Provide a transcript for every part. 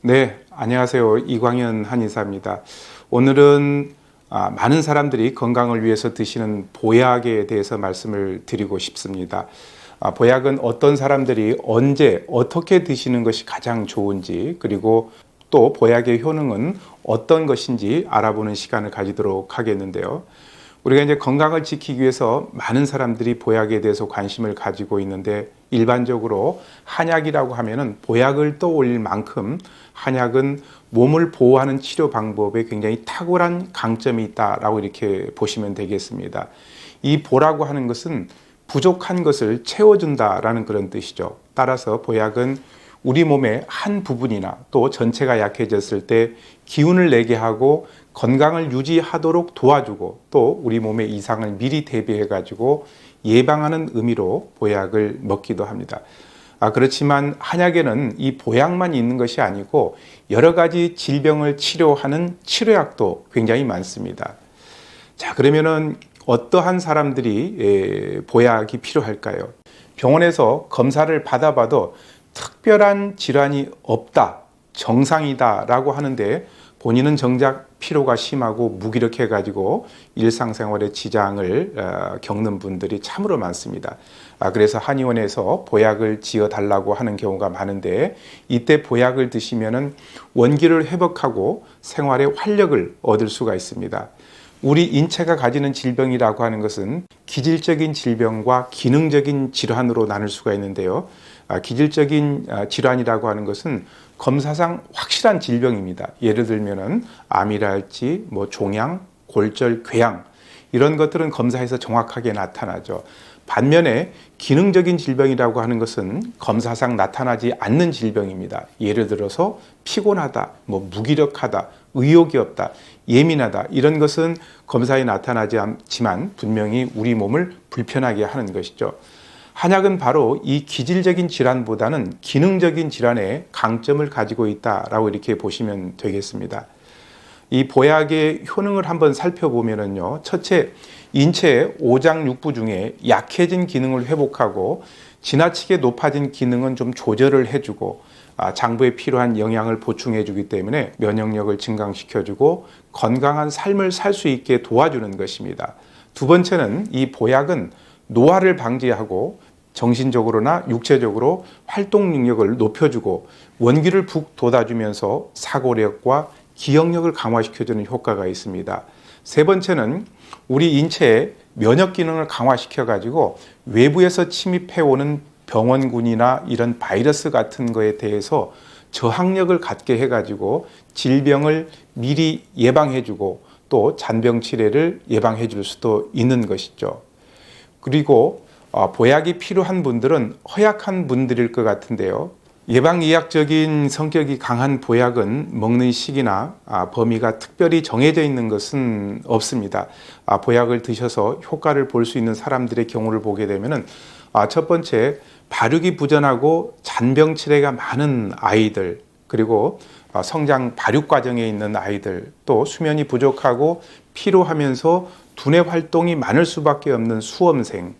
네, 안녕하세요. 이광현 한의사입니다. 오늘은 많은 사람들이 건강을 위해서 드시는 보약에 대해서 말씀을 드리고 싶습니다. 보약은 어떤 사람들이 언제 어떻게 드시는 것이 가장 좋은지, 그리고 또 보약의 효능은 어떤 것인지 알아보는 시간을 가지도록 하겠는데요. 우리가 이제 건강을 지키기 위해서 많은 사람들이 보약에 대해서 관심을 가지고 있는데, 일반적으로 한약이라고 하면은 보약을 떠올릴 만큼 한약은 몸을 보호하는 치료 방법에 굉장히 탁월한 강점이 있다라고 이렇게 보시면 되겠습니다. 이 보라고 하는 것은 부족한 것을 채워준다라는 그런 뜻이죠. 따라서 보약은 우리 몸의 한 부분이나 또 전체가 약해졌을 때 기운을 내게 하고 건강을 유지하도록 도와주고, 또 우리 몸의 이상을 미리 대비해 가지고 예방하는 의미로 보약을 먹기도 합니다. 그렇지만 한약에는 이 보약만 있는 것이 아니고 여러 가지 질병을 치료하는 치료약도 굉장히 많습니다. 자, 그러면은 어떠한 사람들이 보약이 필요할까요? 병원에서 검사를 받아봐도 특별한 질환이 없다, 정상이다라고 하는데 본인은 정작 피로가 심하고 무기력해 가지고 일상생활에 지장을 겪는 분들이 참으로 많습니다. 그래서 한의원에서 보약을 지어 달라고 하는 경우가 많은데, 이때 보약을 드시면은 원기를 회복하고 생활에 활력을 얻을 수가 있습니다. 우리 인체가 가지는 질병이라고 하는 것은 기질적인 질병과 기능적인 질환으로 나눌 수가 있는데요. 기질적인 질환이라고 하는 것은 검사상 확실한 질병입니다. 예를 들면은 암이라 할지 종양, 골절, 궤양, 이런 것들은 검사에서 정확하게 나타나죠. 반면에 기능적인 질병이라고 하는 것은 검사상 나타나지 않는 질병입니다. 예를 들어서 피곤하다, 무기력하다, 의욕이 없다, 예민하다, 이런 것은 검사에 나타나지 않지만 분명히 우리 몸을 불편하게 하는 것이죠. 한약은 바로 이 기질적인 질환보다는 기능적인 질환에 강점을 가지고 있다라고 이렇게 보시면 되겠습니다. 이 보약의 효능을 한번 살펴보면요, 첫째, 인체의 오장육부 중에 약해진 기능을 회복하고 지나치게 높아진 기능은 좀 조절을 해주고, 장부에 필요한 영양을 보충해주기 때문에 면역력을 증강시켜주고 건강한 삶을 살 수 있게 도와주는 것입니다. 두 번째는 이 보약은 노화를 방지하고 정신적으로나 육체적으로 활동 능력을 높여주고 원기를 푹 돋아주면서 사고력과 기억력을 강화시켜주는 효과가 있습니다. 세 번째는 우리 인체의 면역 기능을 강화시켜 가지고 외부에서 침입해오는 병원군이나 이런 바이러스 같은 거에 대해서 저항력을 갖게 해가지고 질병을 미리 예방해주고 또 잔병 치레를 예방해줄 수도 있는 것이죠. 그리고 보약이 필요한 분들은 허약한 분들일 것 같은데요. 예방의학적인 성격이 강한 보약은 먹는 시기나 범위가 특별히 정해져 있는 것은 없습니다. 보약을 드셔서 효과를 볼 수 있는 사람들의 경우를 보게 되면은, 첫 번째, 발육이 부전하고 잔병 치레가 많은 아이들, 그리고 성장 발육 과정에 있는 아이들, 또 수면이 부족하고 피로하면서 두뇌 활동이 많을 수밖에 없는 수험생,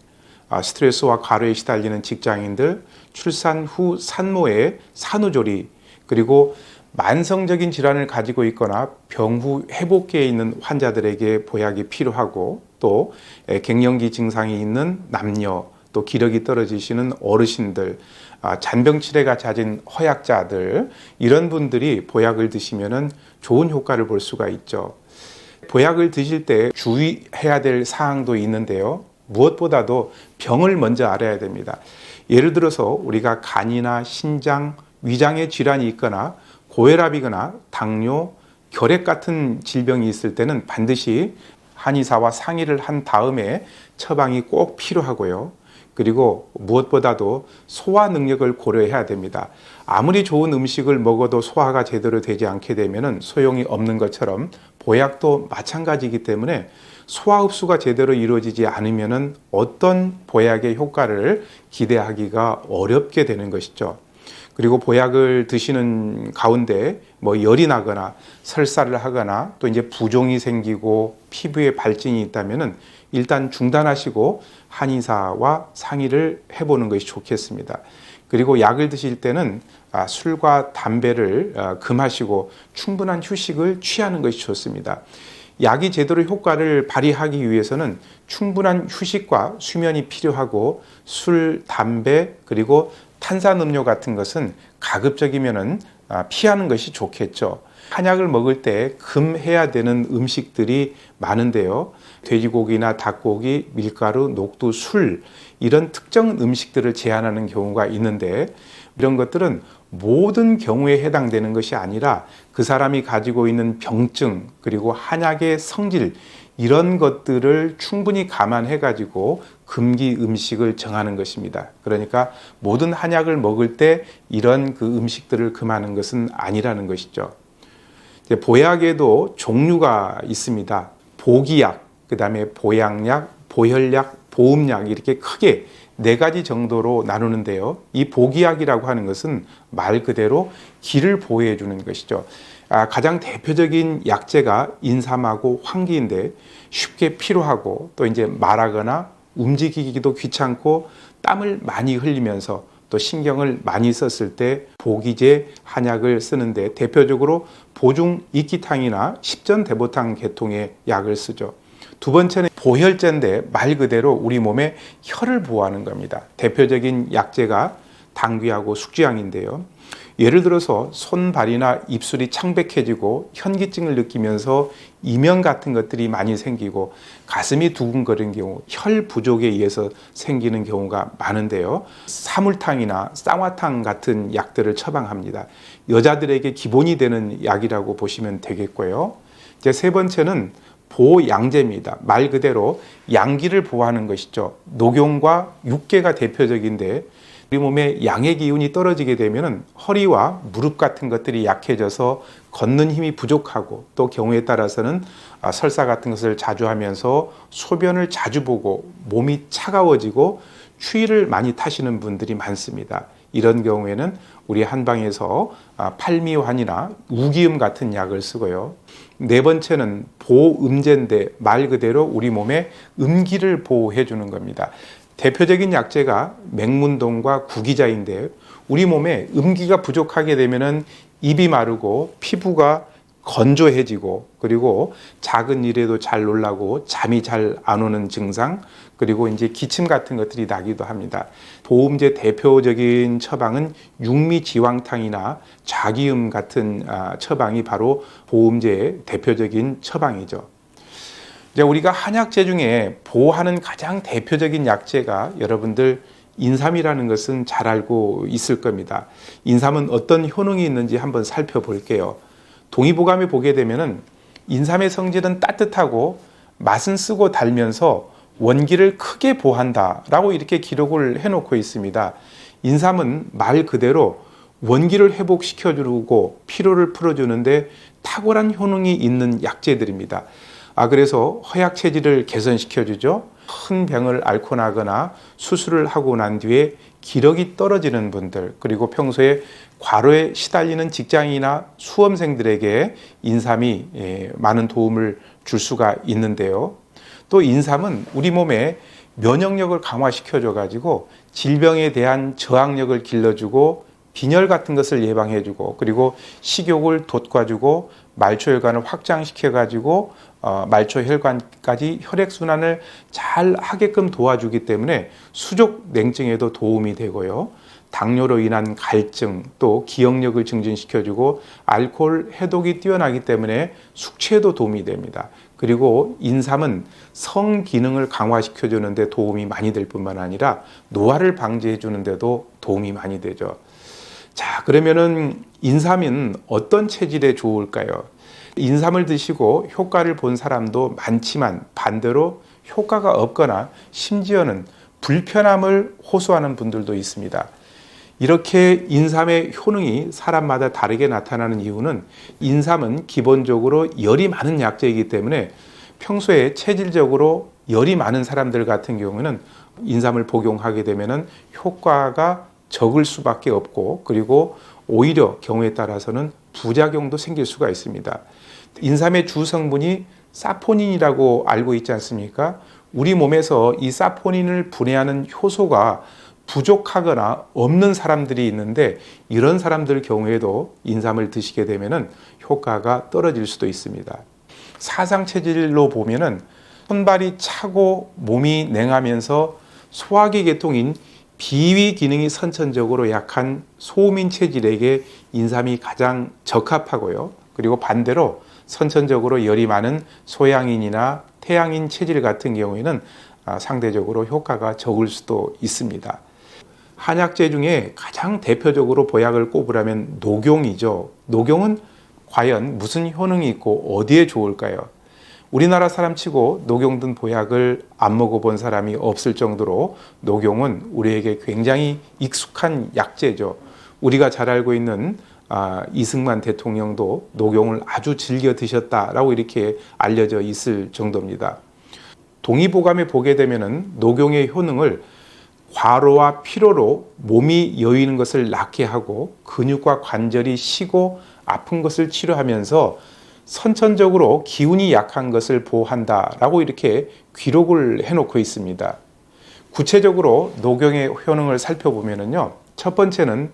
스트레스와 과로에 시달리는 직장인들, 출산 후 산모의 산후조리, 그리고 만성적인 질환을 가지고 있거나 병 후 회복기에 있는 환자들에게 보약이 필요하고, 또 갱년기 증상이 있는 남녀, 또 기력이 떨어지시는 어르신들, 잔병 치레가 잦은 허약자들, 이런 분들이 보약을 드시면은 좋은 효과를 볼 수가 있죠. 보약을 드실 때 주의해야 될 사항도 있는데요. 무엇보다도 병을 먼저 알아야 됩니다. 예를 들어서 우리가 간이나 신장, 위장에 질환이 있거나 고혈압이거나 당뇨, 결핵 같은 질병이 있을 때는 반드시 한의사와 상의를 한 다음에 처방이 꼭 필요하고요. 그리고 무엇보다도 소화 능력을 고려해야 됩니다. 아무리 좋은 음식을 먹어도 소화가 제대로 되지 않게 되면 소용이 없는 것처럼 보약도 마찬가지이기 때문에 소화 흡수가 제대로 이루어지지 않으면 어떤 보약의 효과를 기대하기가 어렵게 되는 것이죠. 그리고 보약을 드시는 가운데 열이 나거나 설사를 하거나 또 이제 부종이 생기고 피부에 발진이 있다면은 일단 중단하시고 한의사와 상의를 해보는 것이 좋겠습니다. 그리고 약을 드실 때는 술과 담배를 금하시고 충분한 휴식을 취하는 것이 좋습니다. 약이 제대로 효과를 발휘하기 위해서는 충분한 휴식과 수면이 필요하고 술, 담배 그리고 탄산음료 같은 것은 가급적이면 피하는 것이 좋겠죠. 한약을 먹을 때 금해야 되는 음식들이 많은데요. 돼지고기나 닭고기, 밀가루, 녹두, 술 이런 특정 음식들을 제한하는 경우가 있는데 이런 것들은 모든 경우에 해당되는 것이 아니라 그 사람이 가지고 있는 병증 그리고 한약의 성질 이런 것들을 충분히 감안해 가지고 금기 음식을 정하는 것입니다. 그러니까 모든 한약을 먹을 때 이런 그 음식들을 금하는 것은 아니라는 것이죠. 보약에도 종류가 있습니다. 보기약, 그 다음에 보양약, 보혈약, 보음약 이렇게 크게 4가지 정도로 나누는데요. 이 보기약이라고 하는 것은 말 그대로 기를 보호해 주는 것이죠. 가장 대표적인 약재가 인삼하고 황기인데 쉽게 피로하고 또 이제 말하거나 움직이기도 귀찮고 땀을 많이 흘리면서 또 신경을 많이 썼을 때 보기제 한약을 쓰는데 대표적으로 보중 이기탕이나 십전대보탕 계통의 약을 쓰죠. 두 번째는 보혈제인데 말 그대로 우리 몸의 혈을 보호하는 겁니다. 대표적인 약재가 당귀하고 숙지향인데요. 예를 들어서 손발이나 입술이 창백해지고 현기증을 느끼면서 이명 같은 것들이 많이 생기고 가슴이 두근거리는 경우 혈 부족에 의해서 생기는 경우가 많은데요. 사물탕이나 쌍화탕 같은 약들을 처방합니다. 여자들에게 기본이 되는 약이라고 보시면 되겠고요. 이제 세 번째는 보양제입니다. 말 그대로 양기를 보호하는 것이죠. 녹용과 육개가 대표적인데 우리 몸에 양의 기운이 떨어지게 되면 허리와 무릎 같은 것들이 약해져서 걷는 힘이 부족하고 또 경우에 따라서는 설사 같은 것을 자주 하면서 소변을 자주 보고 몸이 차가워지고 추위를 많이 타시는 분들이 많습니다. 이런 경우에는 우리 한방에서 팔미환이나 우기음 같은 약을 쓰고요. 네 번째는 보음제인데 말 그대로 우리 몸에 음기를 보호해 주는 겁니다. 대표적인 약재가 맹문동과 구기자인데 우리 몸에 음기가 부족하게 되면은 입이 마르고 피부가 건조해지고 그리고 작은 일에도 잘 놀라고 잠이 잘 안 오는 증상 그리고 이제 기침 같은 것들이 나기도 합니다. 보음제 대표적인 처방은 육미지황탕이나 좌기음 같은 처방이 바로 보음제의 대표적인 처방이죠. 이제 우리가 한약재 중에 보호하는 가장 대표적인 약재가 여러분들 인삼이라는 것은 잘 알고 있을 겁니다. 인삼은 어떤 효능이 있는지 한번 살펴볼게요. 동의보감에 보게 되면은 인삼의 성질은 따뜻하고 맛은 쓰고 달면서 원기를 크게 보한다라고 이렇게 기록을 해놓고 있습니다. 인삼은 말 그대로 원기를 회복시켜주고 피로를 풀어주는데 탁월한 효능이 있는 약재들입니다. 그래서 허약 체질을 개선시켜주죠. 큰 병을 앓고 나거나 수술을 하고 난 뒤에 기력이 떨어지는 분들 그리고 평소에 과로에 시달리는 직장인이나 수험생들에게 인삼이 많은 도움을 줄 수가 있는데요. 또 인삼은 우리 몸의 면역력을 강화시켜줘 가지고 질병에 대한 저항력을 길러주고 빈혈 같은 것을 예방해주고 그리고 식욕을 돋궈주고 말초혈관을 확장시켜가지고 말초혈관까지 혈액순환을 잘 하게끔 도와주기 때문에 수족 냉증에도 도움이 되고요. 당뇨로 인한 갈증 또 기억력을 증진시켜주고 알코올 해독이 뛰어나기 때문에 숙취에도 도움이 됩니다. 그리고 인삼은 성 기능을 강화시켜주는 데 도움이 많이 될 뿐만 아니라 노화를 방지해 주는 데도 도움이 많이 되죠. 자, 그러면은 인삼은 어떤 체질에 좋을까요? 인삼을 드시고 효과를 본 사람도 많지만 반대로 효과가 없거나 심지어는 불편함을 호소하는 분들도 있습니다. 이렇게 인삼의 효능이 사람마다 다르게 나타나는 이유는 인삼은 기본적으로 열이 많은 약재이기 때문에 평소에 체질적으로 열이 많은 사람들 같은 경우는 인삼을 복용하게 되면은 효과가 적을 수밖에 없고 그리고 오히려 경우에 따라서는 부작용도 생길 수가 있습니다. 인삼의 주 성분이 사포닌이라고 알고 있지 않습니까? 우리 몸에서 이 사포닌을 분해하는 효소가 부족하거나 없는 사람들이 있는데 이런 사람들 경우에도 인삼을 드시게 되면은 효과가 떨어질 수도 있습니다. 사상 체질로 보면은 손발이 차고 몸이 냉하면서 소화기 계통인 비위 기능이 선천적으로 약한 소민 체질에게 인삼이 가장 적합하고요. 그리고 반대로 선천적으로 열이 많은 소양인이나 태양인 체질 같은 경우에는 상대적으로 효과가 적을 수도 있습니다. 한약재 중에 가장 대표적으로 보약을 꼽으라면 녹용이죠. 녹용은 과연 무슨 효능이 있고 어디에 좋을까요? 우리나라 사람치고 녹용 든 보약을 안 먹어본 사람이 없을 정도로 녹용은 우리에게 굉장히 익숙한 약재죠. 우리가 잘 알고 있는 이승만 대통령도 녹용을 아주 즐겨 드셨다라고 이렇게 알려져 있을 정도입니다. 동의보감에 보게 되면은 녹용의 효능을 과로와 피로로 몸이 여이는 것을 낫게 하고 근육과 관절이 쉬고 아픈 것을 치료하면서 선천적으로 기운이 약한 것을 보호한다라고 이렇게 기록을 해놓고 있습니다. 구체적으로 녹용의 효능을 살펴보면요. 첫 번째는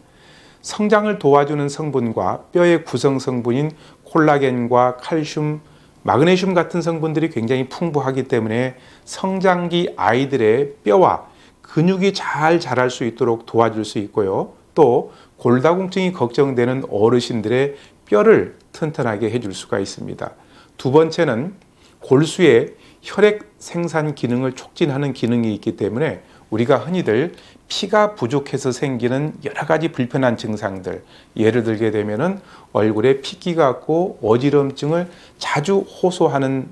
성장을 도와주는 성분과 뼈의 구성 성분인 콜라겐과 칼슘, 마그네슘 같은 성분들이 굉장히 풍부하기 때문에 성장기 아이들의 뼈와 근육이 잘 자랄 수 있도록 도와줄 수 있고요. 또 골다공증이 걱정되는 어르신들의 뼈를 튼튼하게 해줄 수가 있습니다. 두 번째는 골수의 혈액 생산 기능을 촉진하는 기능이 있기 때문에 우리가 흔히들 피가 부족해서 생기는 여러 가지 불편한 증상들, 예를 들게 되면은 얼굴에 핏기가 같고 어지럼증을 자주 호소하는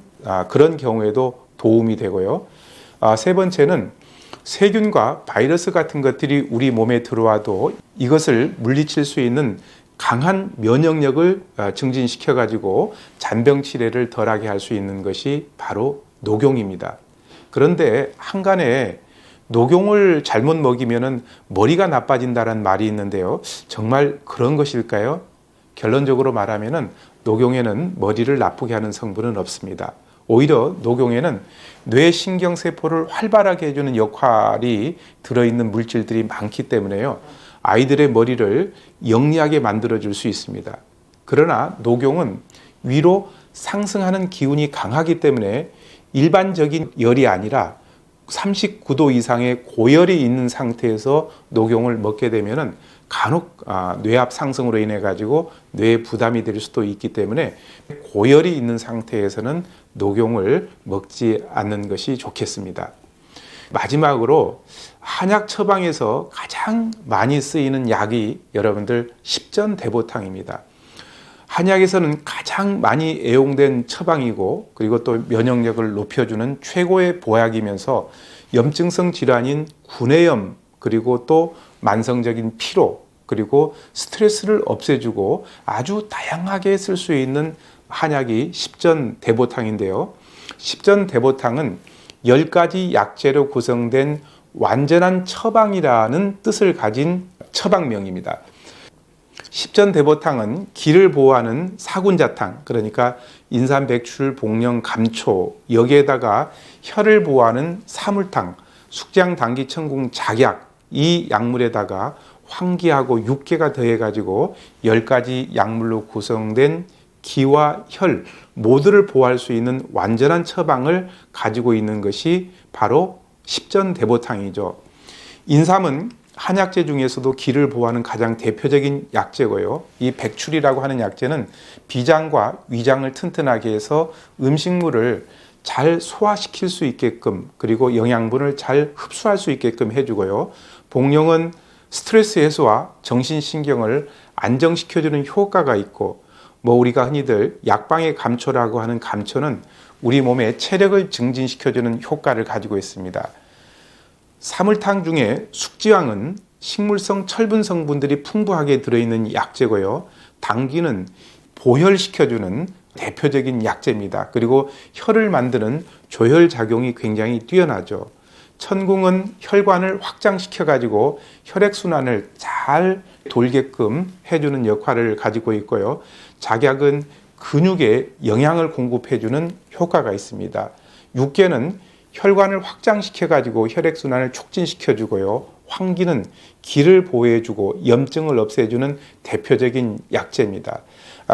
그런 경우에도 도움이 되고요. 세 번째는 세균과 바이러스 같은 것들이 우리 몸에 들어와도 이것을 물리칠 수 있는 강한 면역력을 증진시켜 가지고 잔병 치레를 덜하게 할 수 있는 것이 바로 녹용입니다. 그런데 한간에 녹용을 잘못 먹이면은 머리가 나빠진다는 말이 있는데요. 정말 그런 것일까요? 결론적으로 말하면은 녹용에는 머리를 나쁘게 하는 성분은 없습니다. 오히려 녹용에는 뇌신경세포를 활발하게 해주는 역할이 들어있는 물질들이 많기 때문에요. 아이들의 머리를 영리하게 만들어줄 수 있습니다. 그러나 녹용은 위로 상승하는 기운이 강하기 때문에 일반적인 열이 아니라 39도 이상의 고열이 있는 상태에서 녹용을 먹게 되면은 간혹 뇌압 상승으로 인해 가지고 뇌에 부담이 될 수도 있기 때문에 고열이 있는 상태에서는 녹용을 먹지 않는 것이 좋겠습니다. 마지막으로 한약 처방에서 가장 많이 쓰이는 약이 여러분들 십전대보탕입니다. 한약에서는 가장 많이 애용된 처방이고 그리고 또 면역력을 높여주는 최고의 보약이면서 염증성 질환인 구내염 그리고 또 만성적인 피로 그리고 스트레스를 없애주고 아주 다양하게 쓸 수 있는 한약이 십전대보탕인데요. 십전대보탕은 10가지 약재로 구성된 완전한 처방이라는 뜻을 가진 처방명입니다. 십전대보탕은 기를 보호하는 사군자탕, 그러니까 인삼, 백출, 복령, 감초, 여기에다가 혈을 보호하는 사물탕, 숙장, 당기, 천궁, 작약, 이 약물에다가 황기하고 육계가 더해가지고 10가지 약물로 구성된 기와 혈 모두를 보호할 수 있는 완전한 처방을 가지고 있는 것이 바로 십전대보탕이죠. 인삼은 한약재 중에서도 기를 보호하는 가장 대표적인 약재고요. 이 백출이라고 하는 약재는 비장과 위장을 튼튼하게 해서 음식물을 잘 소화시킬 수 있게끔 그리고 영양분을 잘 흡수할 수 있게끔 해주고요. 복령은 스트레스 해소와 정신신경을 안정시켜주는 효과가 있고 우리가 흔히들 약방의 감초라고 하는 감초는 우리 몸의 체력을 증진시켜주는 효과를 가지고 있습니다. 사물탕 중에 숙지황은 식물성 철분 성분들이 풍부하게 들어있는 약재고요. 당귀는 보혈시켜주는 대표적인 약재입니다. 그리고 혈을 만드는 조혈작용이 굉장히 뛰어나죠. 천궁은 혈관을 확장시켜 가지고 혈액순환을 잘 돌게끔 해주는 역할을 가지고 있고요. 작약은 근육에 영양을 공급해주는 효과가 있습니다. 육계는 혈관을 확장시켜 가지고 혈액순환을 촉진시켜 주고요. 황기는 기를 보호해주고 염증을 없애주는 대표적인 약재입니다.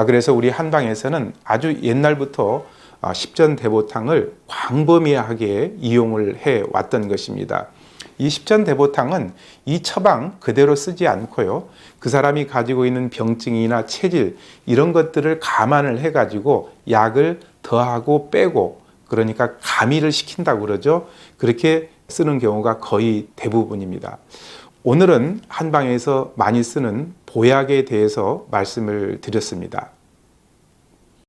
그래서 우리 한방에서는 아주 옛날부터 십전대보탕을 광범위하게 이용을 해 왔던 것입니다. 이 십전대보탕은 이 처방 그대로 쓰지 않고요. 그 사람이 가지고 있는 병증이나 체질 이런 것들을 감안을 해가지고 약을 더하고 빼고, 그러니까 가미를 시킨다고 그러죠. 그렇게 쓰는 경우가 거의 대부분입니다. 오늘은 한방에서 많이 쓰는 보약에 대해서 말씀을 드렸습니다.